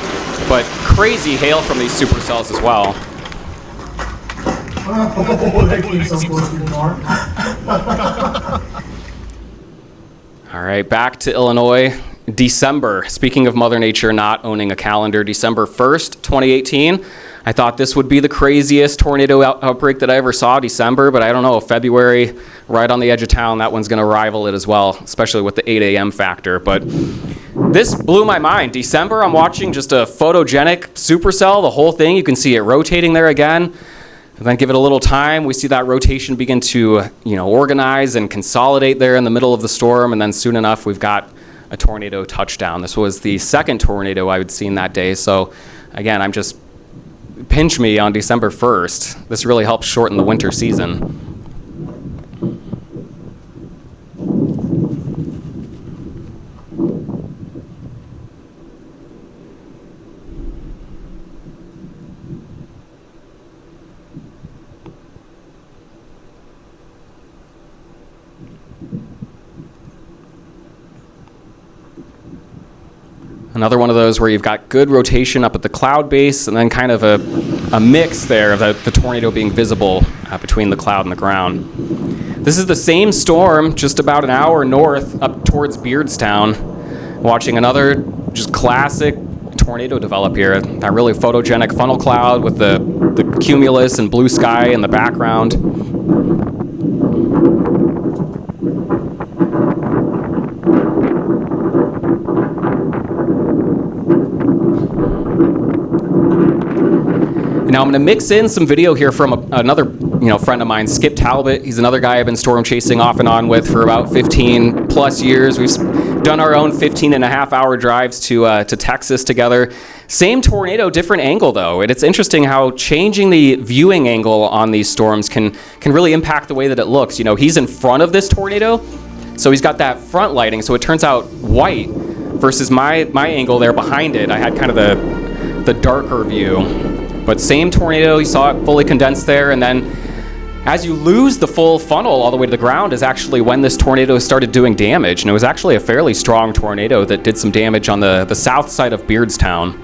But crazy hail from these supercells as well. All right, back to Illinois. December. Speaking of Mother Nature not owning a calendar, December 1st, 2018. I thought this would be the craziest tornado outbreak that I ever saw, December, but I don't know, February, right on the edge of town, that one's going to rival it as well, especially with the 8 a.m. factor. But this blew my mind. December, I'm watching just a photogenic supercell, the whole thing. You can see it rotating there again. And then give it a little time, we see that rotation begin to, organize and consolidate there in the middle of the storm, and then soon enough, we've got a tornado touchdown. This was the second tornado I had seen that day. So again, pinch me on December 1st. This really helps shorten the winter season. Another one of those where you've got good rotation up at the cloud base and then kind of a mix there of the tornado being visible between the cloud and the ground. This is the same storm just about an hour north up towards Beardstown. Watching another just classic tornado develop here. That really photogenic funnel cloud with the cumulus and blue sky in the background. Now I'm going to mix in some video here from another friend of mine, Skip Talbot. He's another guy I've been storm chasing off and on with for about 15 plus years. We've done our own 15-and-a-half-hour drives to Texas together. Same tornado, different angle though. And it's interesting how changing the viewing angle on these storms can really impact the way that it looks. He's in front of this tornado, so he's got that front lighting, so it turns out white versus my angle there behind it. I had kind of the darker view. But same tornado, you saw it fully condensed there, and then As you lose the full funnel all the way to the ground is actually when this tornado started doing damage, and it was actually a fairly strong tornado that did some damage on the south side of Beardstown.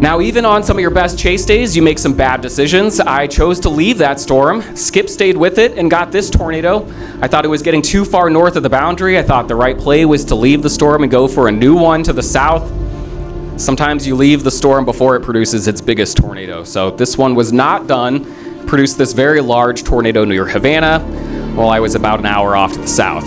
Now, even on some of your best chase days, you make some bad decisions. I chose to leave that storm. Skip stayed with it and got this tornado. I thought it was getting too far north of the boundary. I thought the right play was to leave the storm and go for a new one to the south. Sometimes you leave the storm before it produces its biggest tornado. So this one was not done. Produced this very large tornado near Havana while I was about an hour off to the south.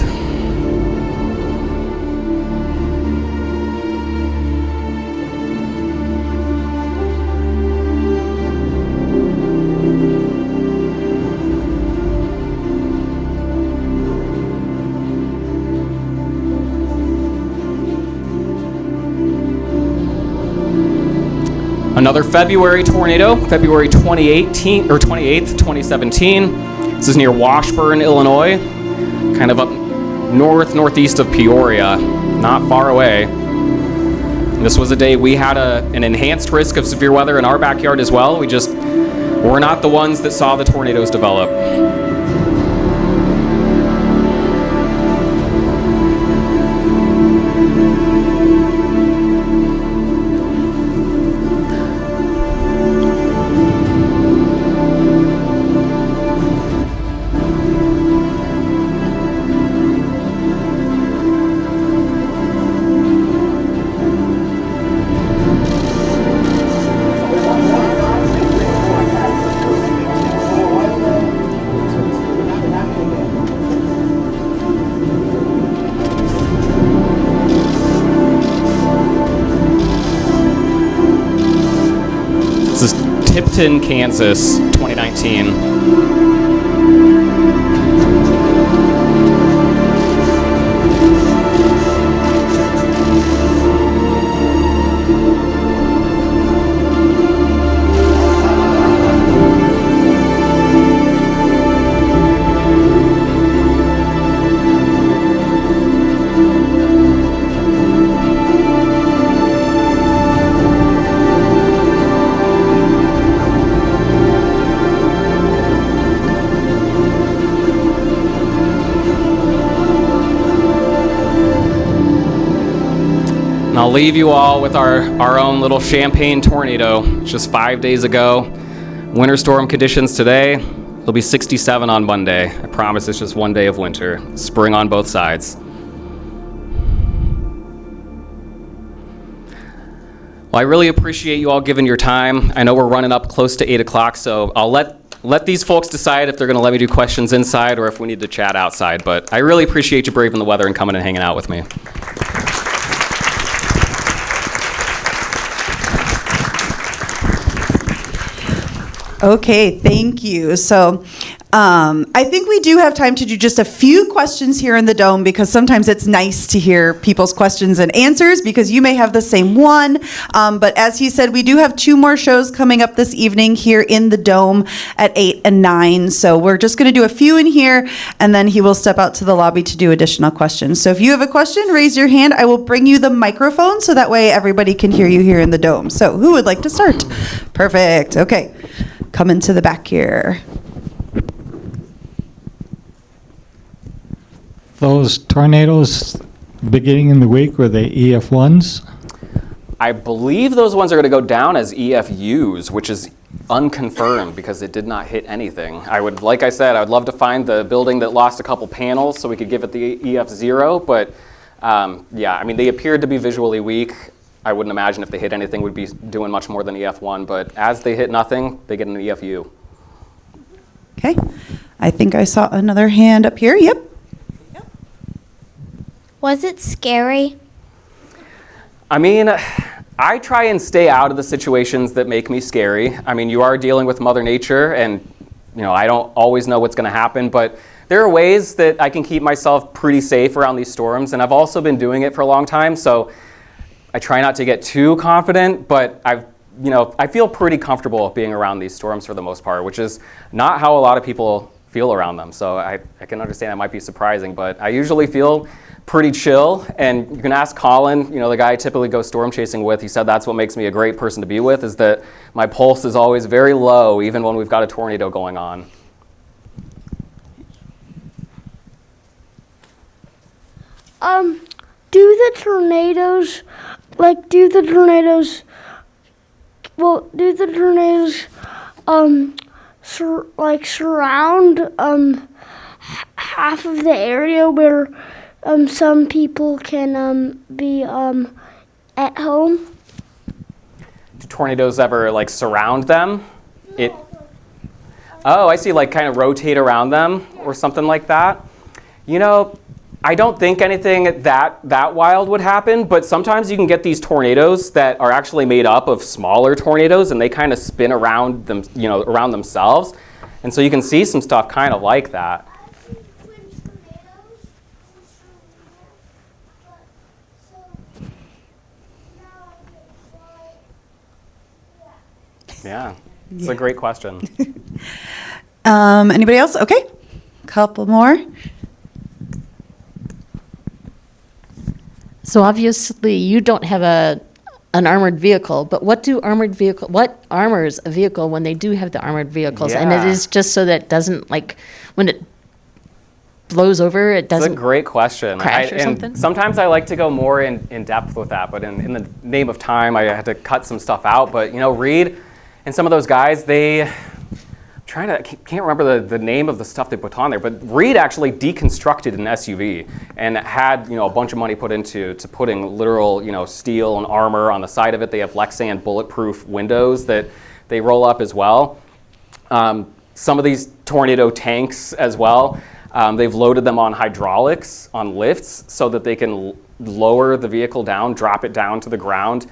Another February tornado, February 28th, 2017. This is near Washburn, Illinois, kind of up northeast of Peoria, not far away. This was a day we had an enhanced risk of severe weather in our backyard as well. We're not the ones that saw the tornadoes develop. Tipton, Kansas, 2019. I'll leave you all with our own little Champagne tornado just 5 days ago. Winter storm conditions today. It'll be 67 on Monday. I promise it's just one day of winter. Spring on both sides. Well, I really appreciate you all giving your time. I know we're running up close to 8 o'clock, so I'll let these folks decide if they're going to let me do questions inside or if we need to chat outside. But I really appreciate you braving the weather and coming and hanging out with me. Okay, thank you. So I think we do have time to do just a few questions here in the Dome because sometimes it's nice to hear people's questions and answers because you may have the same one. But as he said, we do have 2 more shows coming up this evening here in the Dome at 8 and 9. So we're just going to do a few in here and then he will step out to the lobby to do additional questions. So if you have a question, raise your hand. I will bring you the microphone so that way everybody can hear you here in the Dome. So who would like to start? Perfect. Okay. Coming to the back here. Those tornadoes beginning in the week, were they EF1s? I believe those ones are going to go down as EFUs, which is unconfirmed because it did not hit anything. Like I said, I would love to find the building that lost a couple panels so we could give it the EF0, but yeah, I mean, they appeared to be visually weak. I wouldn't imagine if they hit anything would be doing much more than EF1, but as they hit nothing, they get an EFU. Okay. I think I saw another hand up here. Yep. Was it scary? I mean, I try and stay out of the situations that make me scary. I mean, you are dealing with Mother Nature, and I don't always know what's going to happen, but there are ways that I can keep myself pretty safe around these storms, and I've also been doing it for a long time, so I try not to get too confident, but I feel pretty comfortable being around these storms for the most part, which is not how a lot of people feel around them. So I can understand that might be surprising, but I usually feel pretty chill, and you can ask Colin, the guy I typically go storm chasing with. He said that's what makes me a great person to be with, is that my pulse is always very low, even when we've got a tornado going on. Do the tornadoes surround half of the area where some people can be at home? Do tornadoes ever surround them? Oh, I see, kind of rotate around them or something like that. I don't think anything that wild would happen, but sometimes you can get these tornadoes that are actually made up of smaller tornadoes, and they kind of spin around them, around themselves. And so you can see some stuff kind of like that. Yeah, it's a great question. Anybody else? Okay, couple more. So obviously you don't have an armored vehicle, but what armors a vehicle when they do have the armored vehicles? Yeah. And it is just so that it doesn't, when it blows over, it doesn't. That's a great question. Crash or and something? Sometimes I like to go more in depth with that, but in the name of time, I had to cut some stuff out. But Reed and some of those guys, can't remember the name of the stuff they put on there, but Reed actually deconstructed an SUV and had a bunch of money put into putting literal steel and armor on the side of it. They have Lexan bulletproof windows that they roll up as well. Some of these tornado tanks as well, they've loaded them on hydraulics on lifts so that they can lower the vehicle down, drop it down to the ground.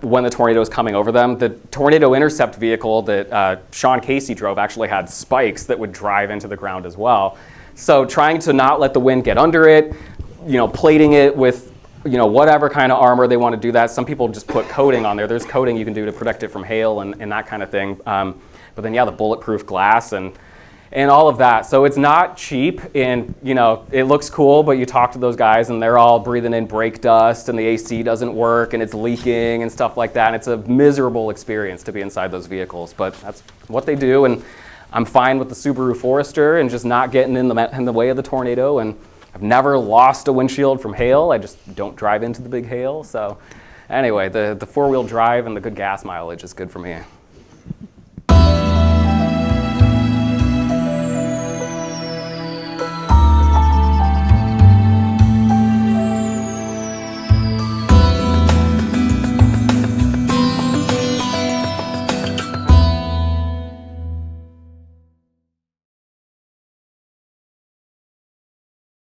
When the tornado is coming over them. The tornado intercept vehicle that Sean Casey drove actually had spikes that would drive into the ground as well. So trying to not let the wind get under it, plating it with whatever kind of armor they want to do that. Some people just put coating on there. There's coating you can do to protect it from hail and that kind of thing. But then the bulletproof glass and all of that. So it's not cheap, and it looks cool, but you talk to those guys and they're all breathing in brake dust and the AC doesn't work and it's leaking and stuff like that. And it's a miserable experience to be inside those vehicles, but that's what they do. And I'm fine with the Subaru Forester and just not getting in the way of the tornado. And I've never lost a windshield from hail. I just don't drive into the big hail. So anyway, the four-wheel drive and the good gas mileage is good for me.